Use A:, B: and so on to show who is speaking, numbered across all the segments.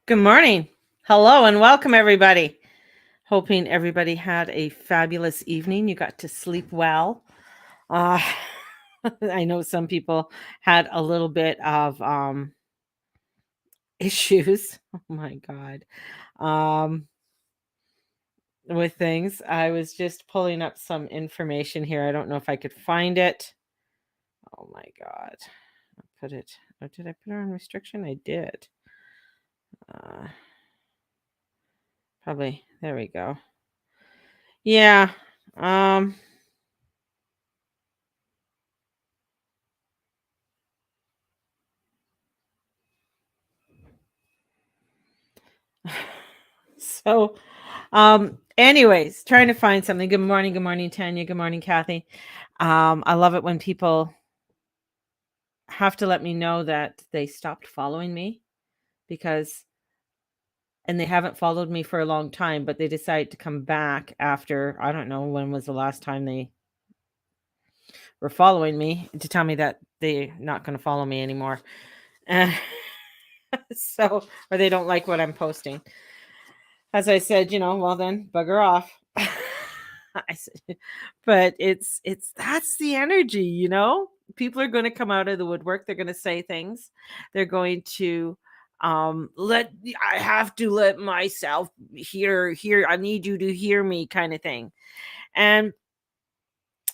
A: Good morning. Hello and welcome, everybody. Hoping everybody had a fabulous evening. You got to sleep well. Uh, I know some people had a little bit of issues. Oh my God. Um, with things. I was just pulling up some information here. I don't know if I could find it. Oh my God. I put it. Oh, did I put it on restriction? I did. Uh, probably. There we go. Yeah. Um, So, anyways, trying to find something. Good morning, Tanya. Good morning, Kathy. I love it when people have to let me know that they stopped following me because, and they haven't followed me for a long time, but they decide to come back after, I don't know when was the last time they were following me to tell me that they're not going to follow me anymore. Uh, so, or they don't like what I'm posting. As I said, well then, bugger off. I said, but it's that's the energy. People are going to come out of the woodwork. They're going to say things. They're going to let I have to let myself hear. I need you to hear me, kind of thing. And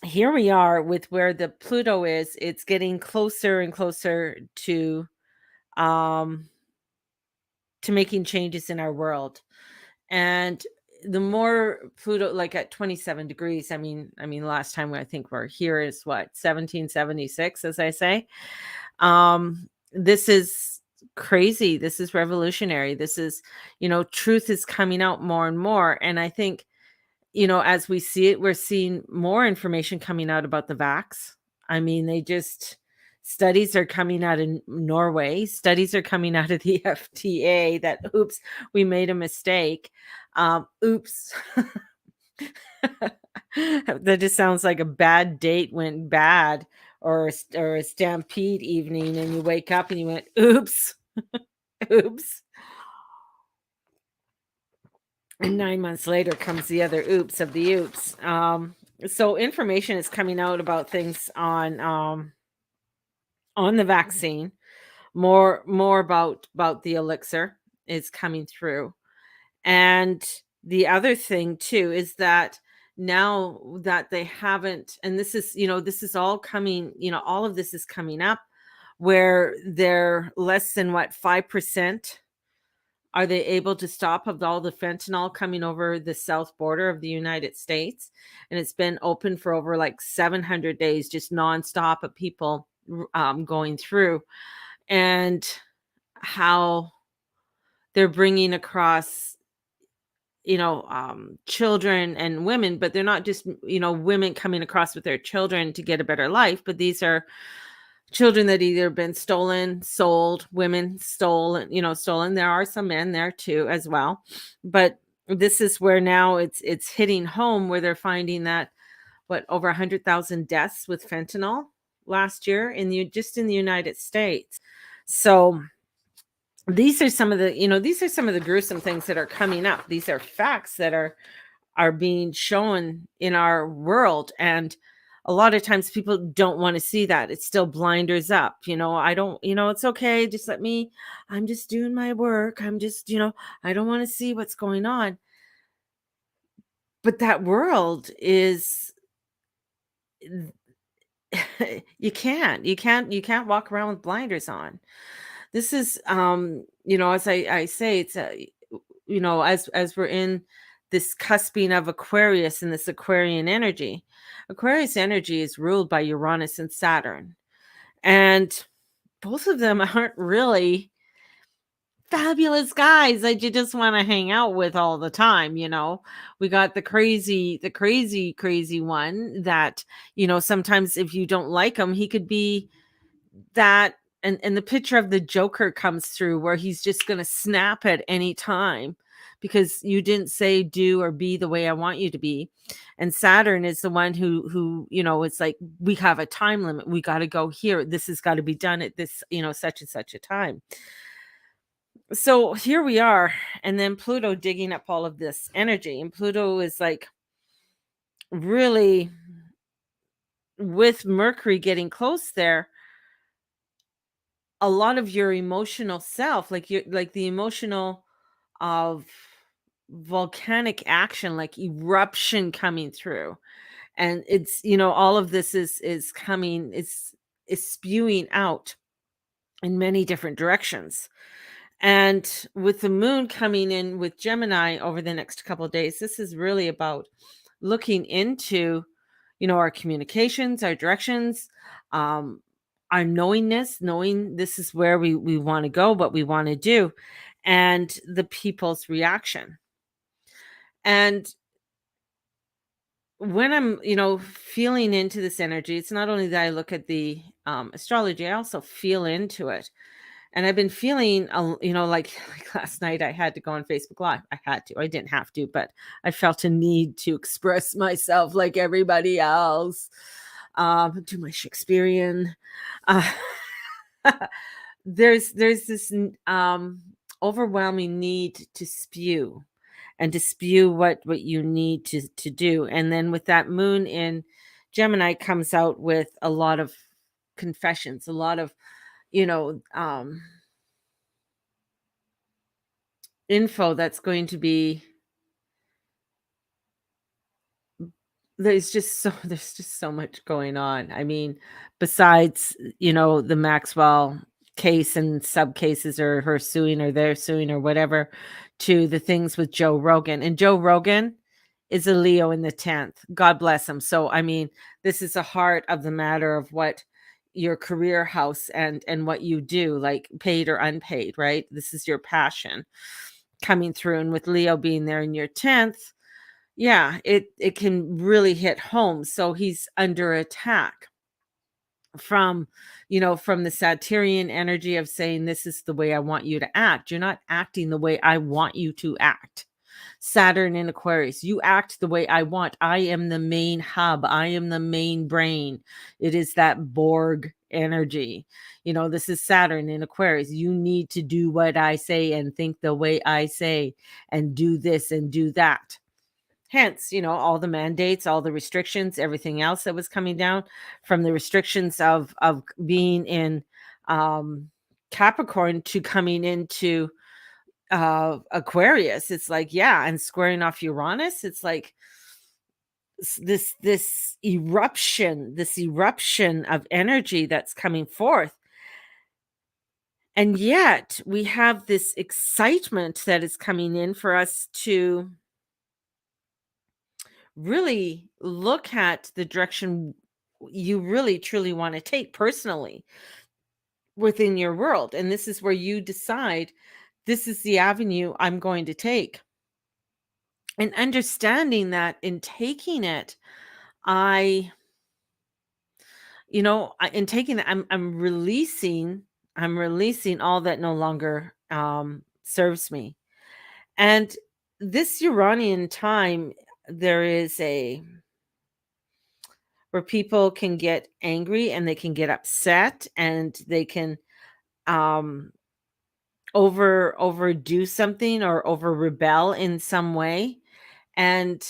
A: here we are with where the Pluto is. It's getting closer and closer um to making changes in our world. And the more Pluto, like at 27 degrees, I mean, last time I think we're here is what, 1776, as I say. This is crazy. This is revolutionary. This is, truth is coming out more and more. And I think, as we see it, we're seeing more information coming out about the vax. I mean, studies are coming out of Norway, studies are coming out of the FDA that, oops, we made a mistake. Oops. That just sounds like a bad date went bad, or a stampede evening, and you wake up and you went, oops, oops. And 9 months later comes the other oops of the oops. So information is coming out about things on the vaccine. More about the elixir is coming through. And the other thing too is that now that they haven't, and this is all coming, all of this is coming up where they're less than what, 5% are they able to stop of all the fentanyl coming over the south border of the United States. And it's been open for over like 700 days, just nonstop of people going through. And how they're bringing across, children and women, but they're not just, women coming across with their children to get a better life, but these are children that either been stolen, sold, women stolen, stolen. There are some men there too as well. But this is where now it's hitting home, where they're finding that what, over 100,000 deaths with fentanyl last year just in the United States. So these are some of the gruesome things that are coming up. These are facts that are being shown in our world. And a lot of times people don't want to see that. It's still blinders up. I don't, it's okay. Just I'm just doing my work. I'm just, I don't want to see what's going on. But that world is, you can't walk around with blinders on. This is, as I say, it's as we're in this cusping of Aquarius and this Aquarian energy. Aquarius energy is ruled by Uranus and Saturn. And both of them aren't really fabulous guys that you just want to hang out with all the time. We got the crazy one that, sometimes if you don't like him, he could be that. And the picture of the Joker comes through, where he's just going to snap at any time because you didn't say, do, or be the way I want you to be. And Saturn is the one who it's like, we have a time limit. We got to go here. This has got to be done at this, such and such a time. So here we are, and then Pluto digging up all of this energy, and Pluto is like really, with Mercury getting close there, a lot of your emotional self, like the emotional of volcanic action, like eruption coming through. And it's, all of this is coming, is spewing out in many different directions. And with the moon coming in with Gemini over the next couple of days, this is really about looking into, our communications, our directions, um, our knowingness, knowing this is where we want to go, what we want to do, and the people's reaction. And when I'm, feeling into this energy, it's not only that I look at the astrology, I also feel into it. And I've been feeling, like, like last night I had to go on Facebook Live. I had to. I didn't have to, but I felt a need to express myself like everybody else. Do my Shakespearean. Uh, there's this overwhelming need to spew, and to spew what you need to do. And then with that moon in Gemini comes out with a lot of confessions, a lot of, you know, um info that's going to be, there's just so much going on. I mean, besides, the Maxwell case and sub cases, or her suing or they're suing or whatever, to the things with Joe Rogan. And Joe Rogan is a Leo in the 10th. God bless him. So I mean, this is the heart of the matter of what your career house and what you do, like paid or unpaid, right? This is your passion coming through. And with Leo being there in your 10th, yeah, it can really hit home. So he's under attack from, from the Saturnian energy of saying, this is the way I want you to act. You're not acting the way I want you to act. Saturn in Aquarius, you act the way I want. I am the main hub. I am the main brain. It is that Borg energy. This is Saturn in Aquarius. You need to do what I say and think the way I say and do this and do that. Hence, all the mandates, all the restrictions, everything else that was coming down, from the restrictions of being in Capricorn to coming into Aquarius. It's like, yeah, and squaring off Uranus. It's like this eruption of energy that's coming forth. And yet we have this excitement that is coming in for us to really look at the direction you really truly want to take personally within your world. And this is where you decide, this is the avenue I'm going to take. And understanding that in taking it, I, in taking it, I'm releasing all that no longer serves me. And this Uranian time, there is a where people can get angry and they can get upset, and they can um overdo something, or over rebel in some way. And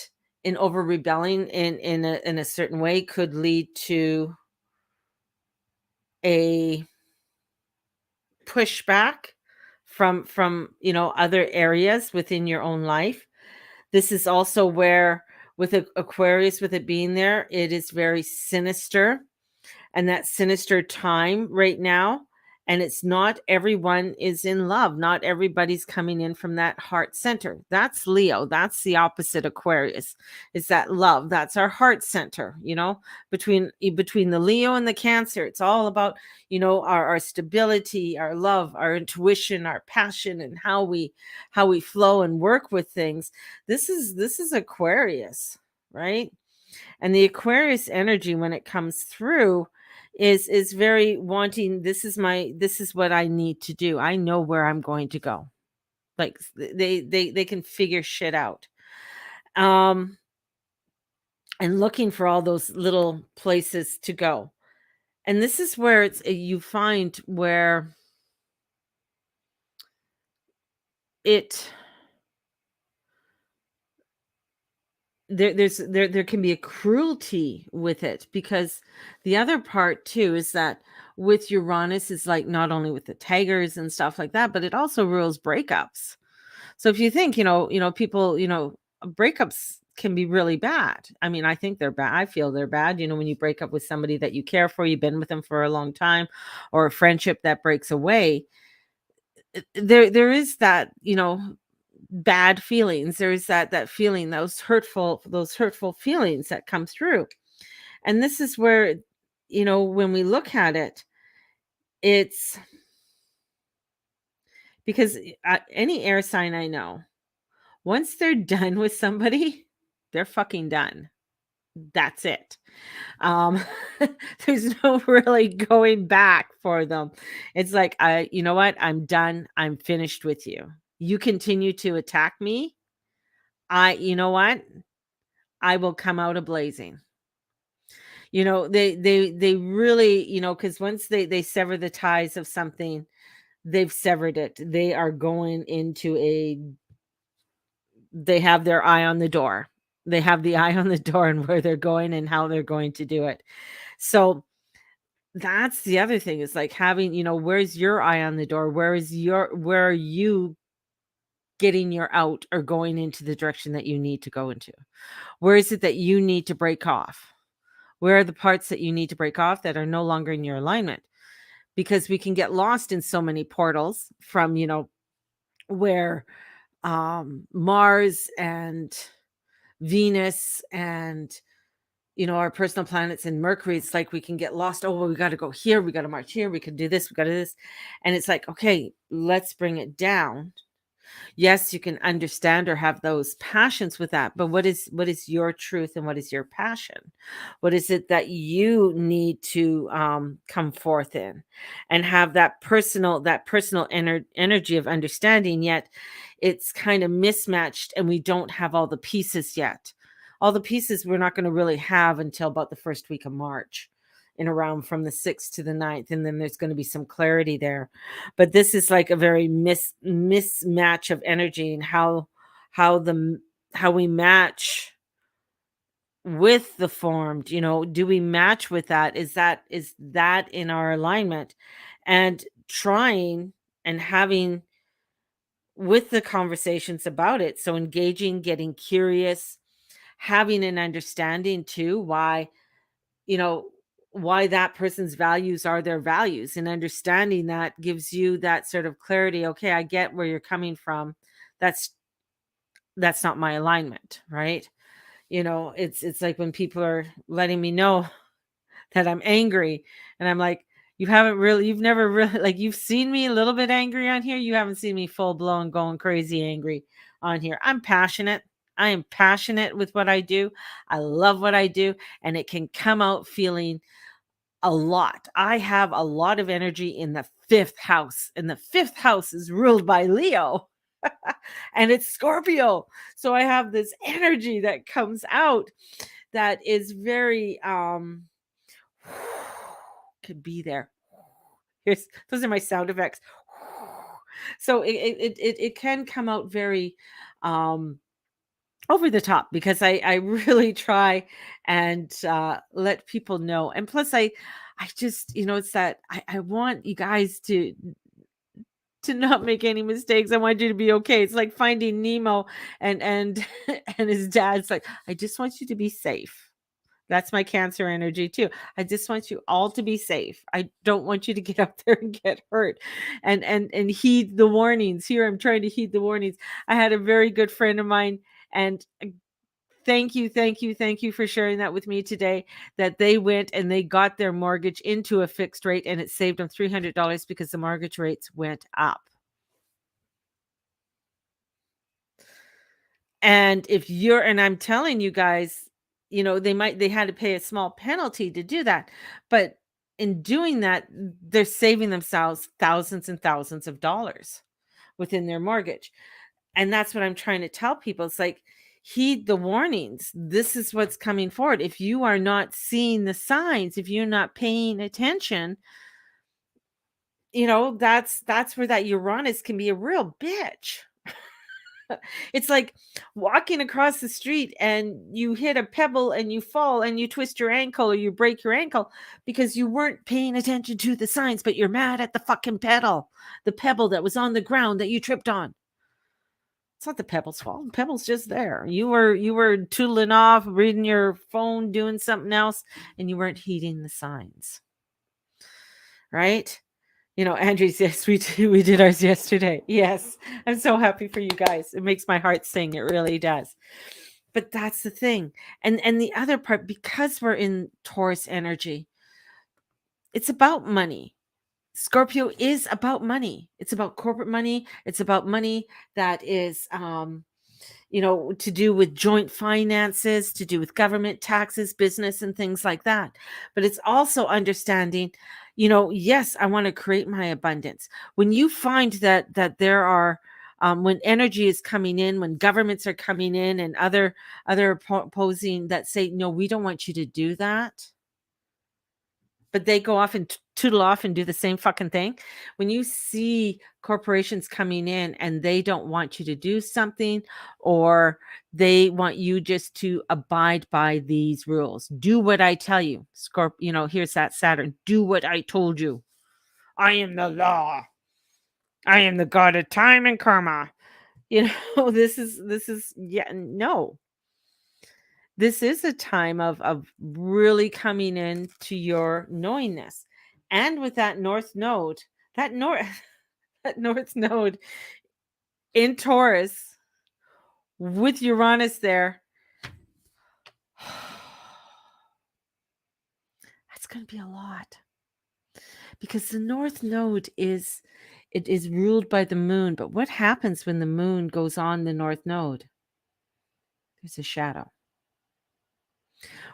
A: in over rebelling in a certain way could lead to a pushback from other areas within your own life. This is also where, with Aquarius, with it being there, it is very sinister, and that sinister time right now. And it's not everyone is in love. Not everybody's coming in from that heart center. That's Leo. That's the opposite Aquarius. Is that love? That's our heart center. Between the Leo and the Cancer, it's all about, our stability, our love, our intuition, our passion, and how we flow and work with things. This is Aquarius, right? And the Aquarius energy, when it comes through, is very wanting, this is what I need to do. I know where I'm going to go. Like, they can figure shit out. Um and looking for all those little places to go. And this is where it's you find where it there can be a cruelty with it, because the other part too is that with Uranus is like not only with the tigers and stuff like that, but it also rules breakups. So if you think, people, breakups can be really bad. I mean, I think they're bad. I feel they're bad. When you break up with somebody that you care for, you've been with them for a long time, or a friendship that breaks away, there is that, bad feelings. There is that feeling, those hurtful feelings that come through. And this is where, when we look at it, it's because any air sign I know, once they're done with somebody, they're fucking done. That's it. Um, there's no really going back for them. It's like, you know what? I'm done. I'm finished with you. You continue to attack me. You know what? I will come out a blazing. They really, because once they sever the ties of something, they've severed it. They are going into they have their eye on the door. They have the eye on the door and where they're going and how they're going to do it. So that's the other thing, is like having, where's your eye on the door? Where are you getting your out or going into the direction that you need to go into? Where is it that you need to break off? Where are the parts that you need to break off that are no longer in your alignment? Because we can get lost in so many portals from, where Mars and Venus and, our personal planets and Mercury, it's like we can get lost. Oh, well, we got to go here. We got to march here. We can do this. We got to do this. And it's like, okay, let's bring it down. Yes, you can understand or have those passions with that, but what is your truth and what is your passion? What is it that you need to come forth in, and have that personal energy of understanding? Yet it's kind of mismatched, and we don't have all the pieces yet. All the pieces we're not going to really have until about the first week of March, in around from the 6th to the 9th, and then there's going to be some clarity there. But this is like a very mismatch of energy, and how the how we match with the formed. Do we match with that? Is that in our alignment? And trying and having with the conversations about it, so engaging, getting curious, having an understanding too, you know, why that person's values are their values, and understanding that gives you that sort of clarity. Okay, I get where you're coming from. That's that's not my alignment, right? It's like when people are letting me know that I'm angry, and I'm like, you've never really, like, you've seen me a little bit angry on here. You haven't seen me full blown going crazy angry on here. I'm passionate. I am passionate with what I do. I love what I do, and it can come out feeling a lot. I have a lot of energy in the fifth house, and the fifth house is ruled by Leo. And it's Scorpio. So I have this energy that comes out that is very could be there. Those are my sound effects. So it can come out very um over the top, because I really try and let people know. And plus I just, it's that I want you guys to not make any mistakes. I want you to be okay. It's like Finding Nemo, and and his dad's like, I just want you to be safe. That's my Cancer energy too. I just want you all to be safe. I don't want you to get up there and get hurt, and heed the warnings. Here I'm trying to heed the warnings. I had a very good friend of mine, and thank you, thank you, thank you for sharing that with me today, that they went and they got their mortgage into a fixed rate, and it saved them $300 because the mortgage rates went up. And I'm telling you guys, they had to pay a small penalty to do that. But in doing that, they're saving themselves thousands and thousands of dollars within their mortgage. And that's what I'm trying to tell people. It's like, heed the warnings. This is what's coming forward. If you are not seeing the signs, if you're not paying attention, that's where that Uranus can be a real bitch. It's like walking across the street and you hit a pebble and you fall and you twist your ankle or you break your ankle because you weren't paying attention to the signs, but you're mad at the fucking pedal, the pebble that was on the ground that you tripped on. It's not the pebble's fault. The pebble's just there. You were tootling off, reading your phone, doing something else, and you weren't heeding the signs. Right? Andrews, yes, we did ours yesterday. Yes. I'm so happy for you guys. It makes my heart sing. It really does. But that's the thing. And the other part, because we're in Taurus energy, it's about money. Scorpio is about money. It's about corporate money. It's about money that is to do with joint finances, to do with government taxes, business, and things like that. But it's also understanding, yes, I want to create my abundance. When you find that there are when energy is coming in, when governments are coming in, and other opposing that say, no, we don't want you to do that, but they go off and tootle off and do the same fucking thing. When you see corporations coming in and they don't want you to do something, or they want you just to abide by these rules, do what I tell you. Here's that Saturn. Do what I told you. I am the law. I am the god of time and karma. This is yeah, no. This is a time of really coming into your knowingness. And with that north node, that north that north node in Taurus with Uranus there, that's going to be a lot. Because the north node is ruled by the moon, but what happens when the moon goes on the north node? There's a shadow.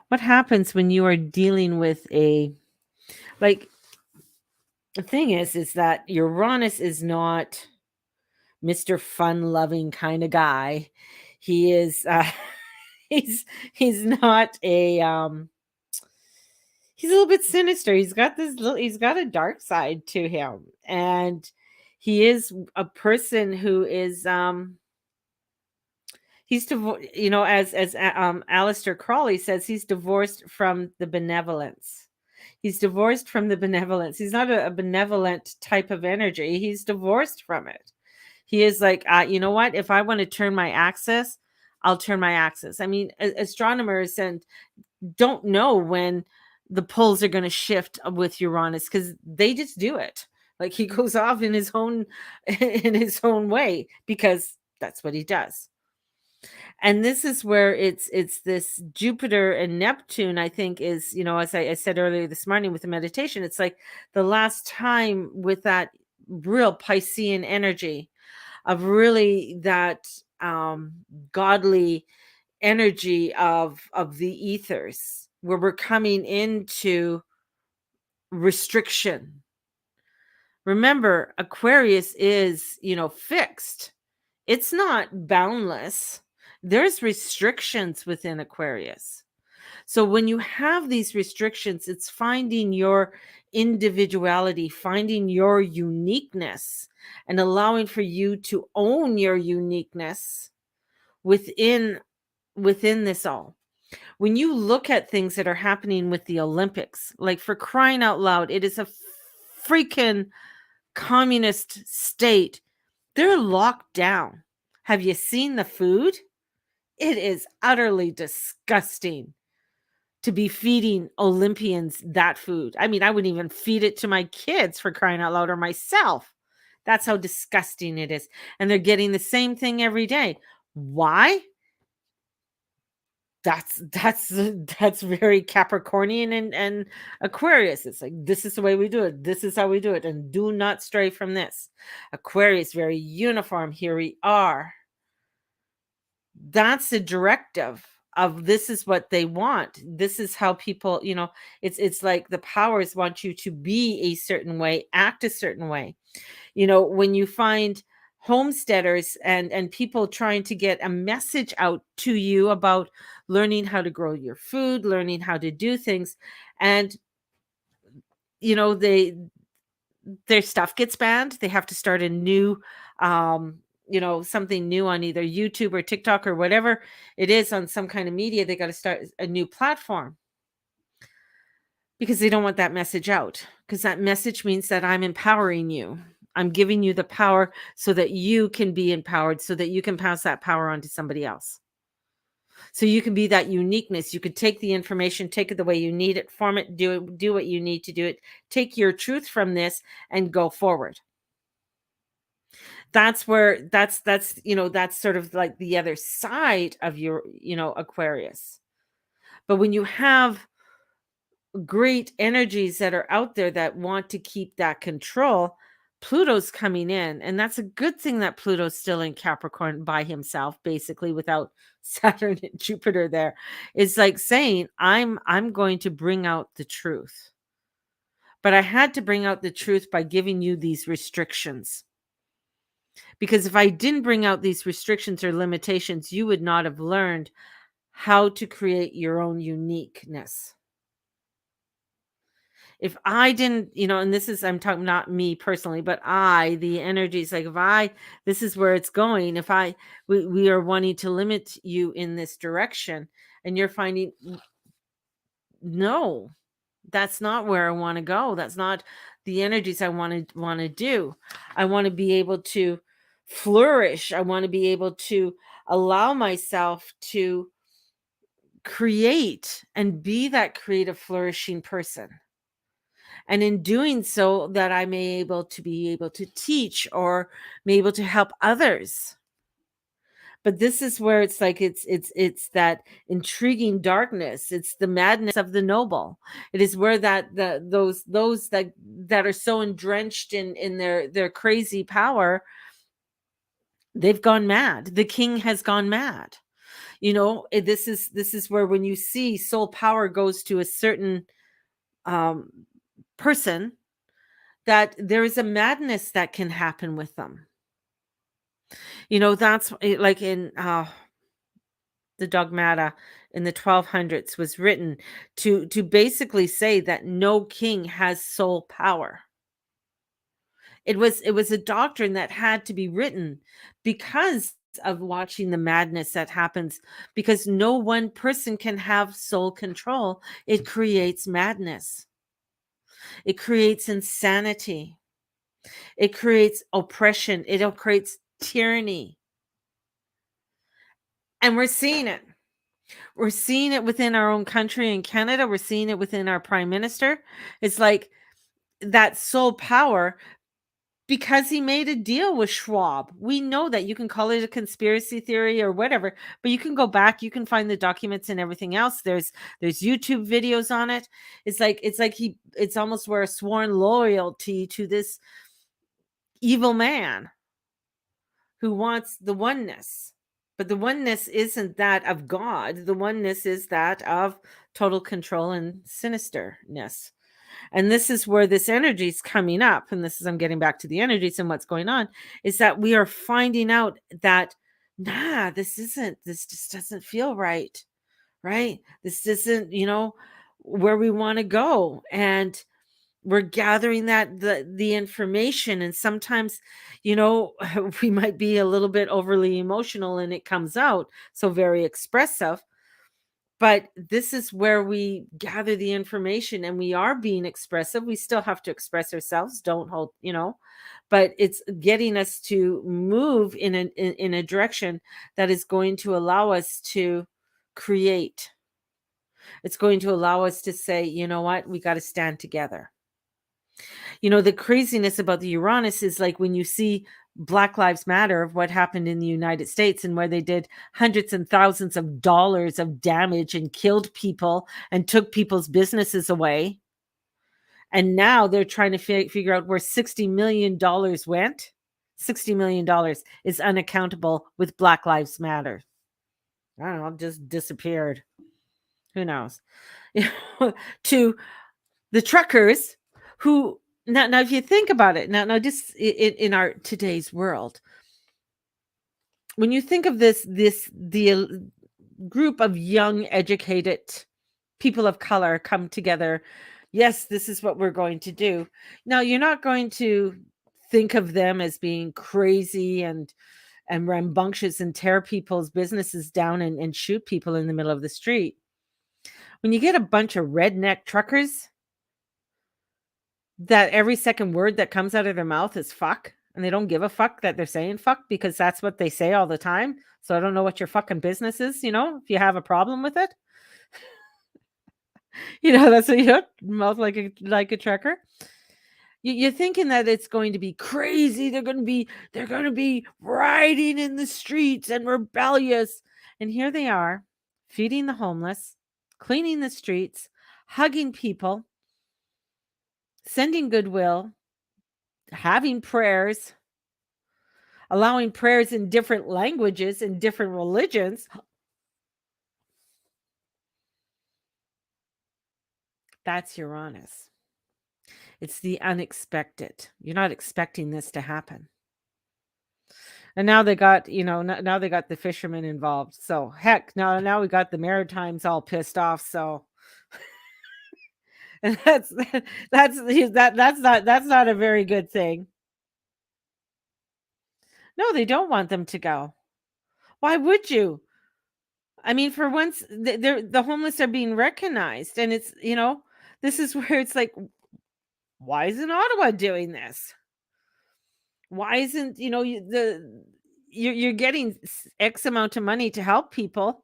A: What happens when you are dealing with the thing is that Uranus is not Mr. fun-loving kind of guy. He is he's not he's a little bit sinister. He's got a dark side to him. And he is a person who is he's as Aleister Crowley says, he's divorced from the benevolence. He's divorced from the benevolence. He's not a benevolent type of energy. He's divorced from it. He is like, you know what? If I want to turn my axis, I'll turn my axis. I mean, astronomers don't know when the poles are going to shift with Uranus because they just do it. Like he goes off in his own way because that's what he does. And this is where it's this Jupiter and Neptune, I think, is, as I said earlier this morning with the meditation, it's like the last time with that real Piscean energy of really that godly energy of the ethers, where we're coming into restriction. Remember, Aquarius is, fixed. It's not boundless. There's restrictions within Aquarius. So when you have these restrictions, it's finding your individuality, finding your uniqueness, and allowing for you to own your uniqueness within this all. When you look at things that are happening with the Olympics, like, for crying out loud, it is a freaking communist state. They're locked down. Have you seen the food? It is utterly disgusting to be feeding Olympians that food. I mean, I wouldn't even feed it to my kids, for crying out loud, or myself. That's how disgusting it is. And they're getting the same thing every day. Why? That's very Capricornian and Aquarius. It's like, this is the way we do it. This is how we do it. And do not stray from this. Aquarius, very uniform. Here we are. That's the directive of, this is what they want. This is how people, it's like the powers want you to be a certain way, act a certain way. When you find homesteaders and people trying to get a message out to you about learning how to grow your food, learning how to do things, and their stuff gets banned, they have to start a new something new on either YouTube or TikTok or whatever it is, on some kind of media, they got to start a new platform because they don't want that message out. Because that message means that I'm empowering you. I'm giving you the power so that you can be empowered, so that you can pass that power on to somebody else. So you can be that uniqueness. You could take the information, take it the way you need it, form it, do what you need to do it. Take your truth from this and go forward. That's where that's sort of like the other side of your, Aquarius. But when you have great energies that are out there that want to keep that control, Pluto's coming in, and that's a good thing that Pluto's still in Capricorn by himself, basically, without Saturn and Jupiter there. It's like saying, I'm going to bring out the truth. But I had to bring out the truth by giving you these restrictions. Because if I didn't bring out these restrictions or limitations, you would not have learned how to create your own uniqueness. If I didn't, and this is, I'm talking not me personally, but the energies, like this is where it's going. If we are wanting to limit you in this direction, and you're finding, no, that's not where I want to go. That's not the energies I want to do. I want to be able to flourish. I want to be able to allow myself to create and be that creative, flourishing person. And in doing so, that I may be able to teach or be able to help others. But this is where it's like it's that intriguing darkness. It's the madness of the noble. It is where those that are so drenched in their crazy power, they've gone mad. The king has gone mad. This is where, when you see soul power goes to a certain person, that there is a madness that can happen with them. That's like in the Dogmata in the 1200s was written to basically say that no king has soul power. It was a doctrine that had to be written because of watching the madness that happens, because no one person can have soul control. It creates madness. It creates insanity. It creates oppression. It creates tyranny. And we're seeing it. We're seeing it within our own country in Canada. We're seeing it within our prime minister. It's like that soul power, because he made a deal with Schwab. We know that. You can call it a conspiracy theory or whatever, but you can go back, you can find the documents and everything else. There's YouTube videos on it. It's like it's almost where a sworn loyalty to this evil man who wants the oneness. But the oneness isn't that of God. The oneness is that of total control and sinisterness. And this is where this energy is coming up. And I'm getting back to the energies and what's going on, is that we are finding out that, this just doesn't feel right. Right? This isn't, where we want to go. And we're gathering the information, and sometimes we might be a little bit overly emotional and it comes out so very expressive, but this is where we gather the information and we are being expressive. We still have to express ourselves, don't hold, but it's getting us to move in a direction that is going to allow us to create. It's going to allow us to say, you know what, we got to stand together. The craziness about the Uranus is like when you see Black Lives Matter, of what happened in the United States, and where they did hundreds and thousands of dollars of damage and killed people and took people's businesses away. And now they're trying to figure out where $60 million went. $60 million is unaccountable with Black Lives Matter. I don't know, just disappeared. Who knows? To the truckers who, now if you think about it, now just in our today's world, when you think of the group of young, educated people of color come together, yes, this is what we're going to do. Now, you're not going to think of them as being crazy and and rambunctious and tear people's businesses down and shoot people in the middle of the street. When you get a bunch of redneck truckers that every second word that comes out of their mouth is fuck, and they don't give a fuck that they're saying fuck because that's what they say all the time. So I don't know what your fucking business is, if you have a problem with it. That's what mouth like a trucker. You're thinking that it's going to be crazy. They're going to be rioting in the streets and rebellious. And here they are, feeding the homeless, cleaning the streets, hugging people, sending goodwill, having prayers, allowing prayers in different languages and different religions. That's Uranus. It's the unexpected. You're not expecting this to happen. And now they got, now they got the fishermen involved. So heck, now we got the Maritimes all pissed off. So and that's not a very good thing. No, they don't want them to go. Why would you? I mean, for once, the homeless are being recognized, and it's this is where it's like, why isn't Ottawa doing this? Why isn't you're getting X amount of money to help people?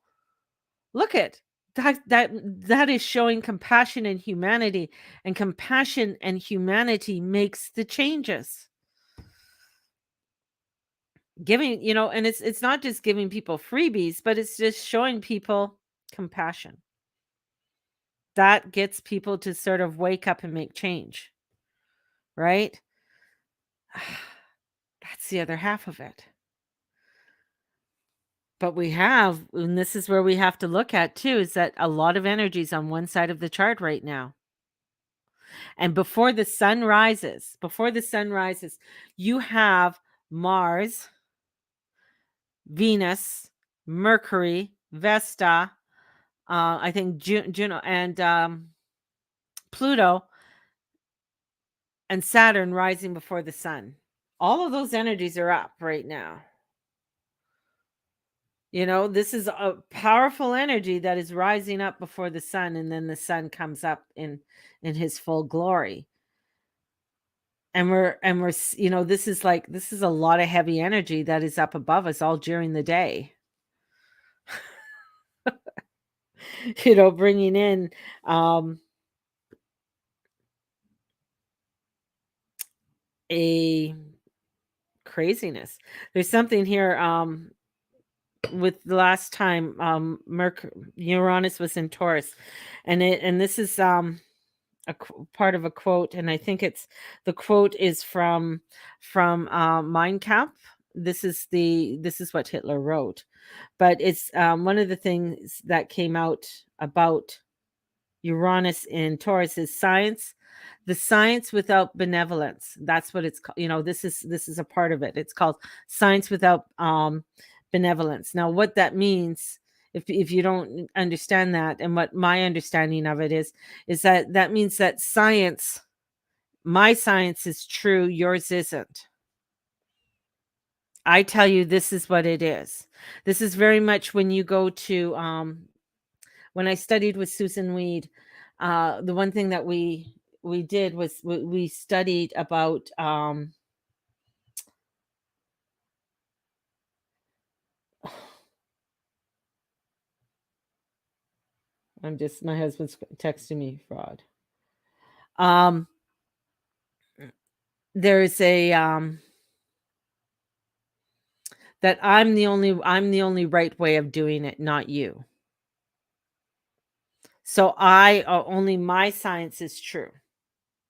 A: Look at that is showing compassion and humanity, and compassion and humanity makes the changes. Giving, and it's not just giving people freebies, but it's just showing people compassion. That gets people to sort of wake up and make change, right? That's the other half of it. But and this is where we have to look at too, is that a lot of energy is on one side of the chart right now. And before the sun rises, you have Mars, Venus, Mercury, Vesta, I think Juno, and Pluto, and Saturn rising before the sun. All of those energies are up right now. This is a powerful energy that is rising up before the sun, and then the sun comes up in his full glory. And we're this is a lot of heavy energy that is up above us all during the day. Bringing in a craziness. There's something here with the last time Uranus was in Taurus, and this is part of a quote, and I think the quote is from Mein Kampf. This is what Hitler wrote, but it's one of the things that came out about Uranus in Taurus is science. The science without benevolence. That's what it's called. This is a part of it. It's called science without benevolence. Now, what that means, if you don't understand that, and what my understanding of it is that means that my science is true, yours isn't. I tell you, this is what it is. This is very much when you go to when I studied with Susan Weed, the one thing that we did was we studied about my husband's texting me, fraud. There's a that I'm the only right way of doing it, not you. So only my science is true.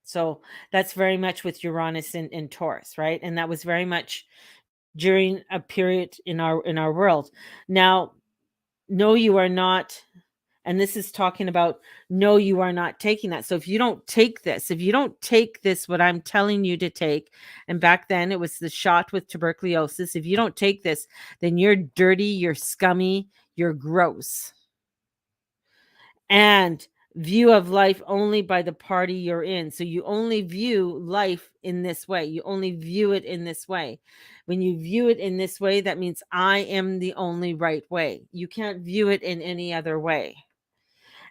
A: So that's very much with Uranus in Taurus, right? And that was very much during a period in our world. Now, no, you are not. And this is talking about, no, you are not taking that. So if you don't take this, what I'm telling you to take, and back then it was the shot with tuberculosis. If you don't take this, then you're dirty, you're scummy, you're gross. And view of life only by the party you're in. So you only view life in this way. You only view it in this way. When you view it in this way, that means I am the only right way. You can't view it in any other way.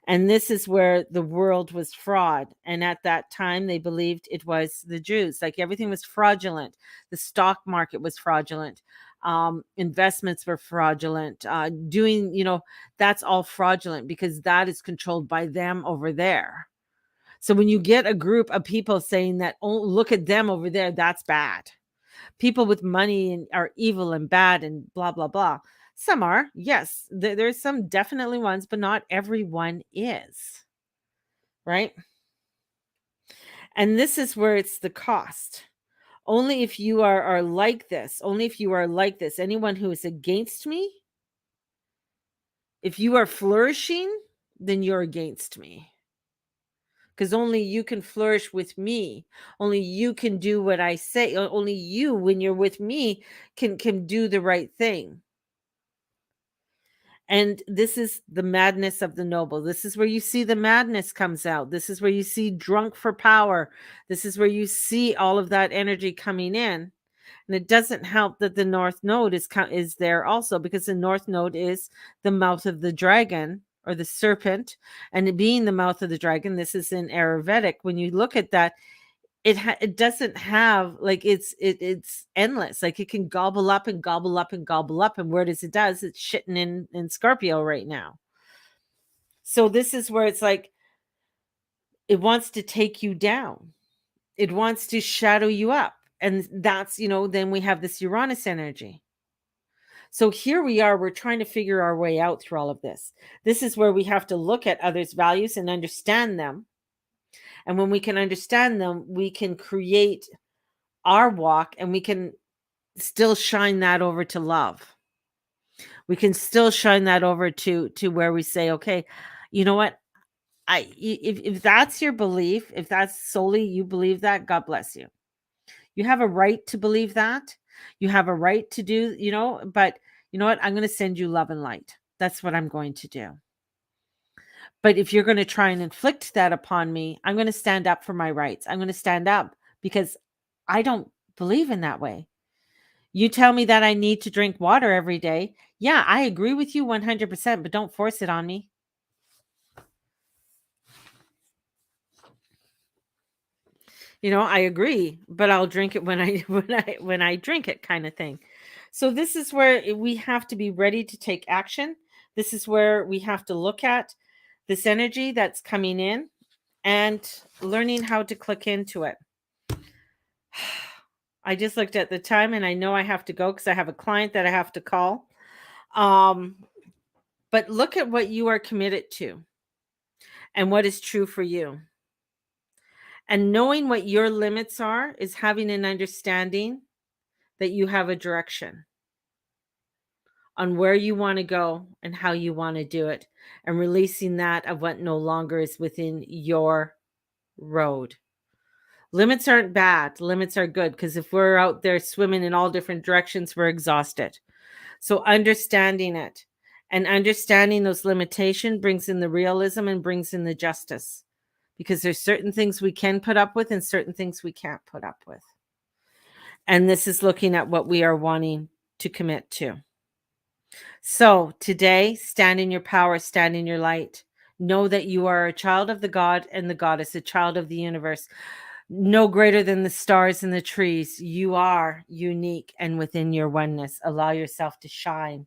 A: And this is where the world was fraud. And at that time, they believed it was the Jews. Like everything was fraudulent. The stock market was fraudulent. Investments were fraudulent. That's all fraudulent because that is controlled by them over there. So when you get a group of people saying that, oh, look at them over there, that's bad. People with money are evil and bad and blah, blah, blah. Some are, yes. There's some definitely ones, but not everyone is. Right? And this is where it's the cost. Only if you are like this, anyone who is against me, if you are flourishing, then you're against me. Because only you can flourish with me. Only you can do what I say. Only you, when you're with me, can do the right thing. And this is the madness of the noble. This is where you see the madness comes out. This is where you see drunk for power. This is where you see all of that energy coming in. And it doesn't help that the North Node is there also, because the North Node is the mouth of the dragon or the serpent. And it being the mouth of the dragon, this is in Ayurvedic. When you look at that, it doesn't have, like, it's endless. Like it can gobble up and gobble up and gobble up. And where does it does? It's shitting in Scorpio right now. So this is where it's like, it wants to take you down. It wants to shadow you up. And that's, then we have this Uranus energy. So here we are, we're trying to figure our way out through all of this. This is where we have to look at others' values and understand them. And when we can understand them, we can create our walk, and we can still shine that over to love. We can still shine that over to where we say, okay, you know what? If that's your belief, if that's solely you believe that, God bless you. You have a right to believe that. You have a right to do, but you know what? I'm going to send you love and light. That's what I'm going to do. But if you're going to try and inflict that upon me, I'm going to stand up for my rights. I'm going to stand up because I don't believe in that way. You tell me that I need to drink water every day. Yeah, I agree with you 100%, but don't force it on me. I agree, but I'll drink it when I drink it, kind of thing. So this is where we have to be ready to take action. This is where we have to look at this energy that's coming in and learning how to click into it. I just looked at the time and I know I have to go because I have a client that I have to call. But look at what you are committed to and what is true for you. And knowing what your limits are is having an understanding that you have a direction on where you want to go and how you want to do it, and releasing that of what no longer is within your road. Limits aren't bad. Limits are good, because if we're out there swimming in all different directions, we're exhausted. So understanding it and understanding those limitations brings in the realism and brings in the justice, because there's certain things we can put up with and certain things we can't put up with. And this is looking at what we are wanting to commit to. So today, stand in your power, stand in your light. Know that you are a child of the God and the Goddess, a child of the universe. No greater than the stars and the trees. You are unique and within your oneness. Allow yourself to shine.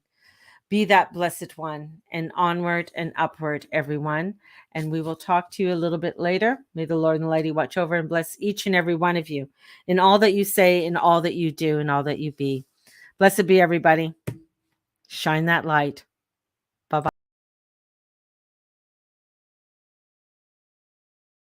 A: Be that blessed one, and onward and upward, everyone. And we will talk to you a little bit later. May the Lord and the Lady watch over and bless each and every one of you in all that you say, in all that you do, in all that you be. Blessed be everybody. Shine that light. Bye-bye.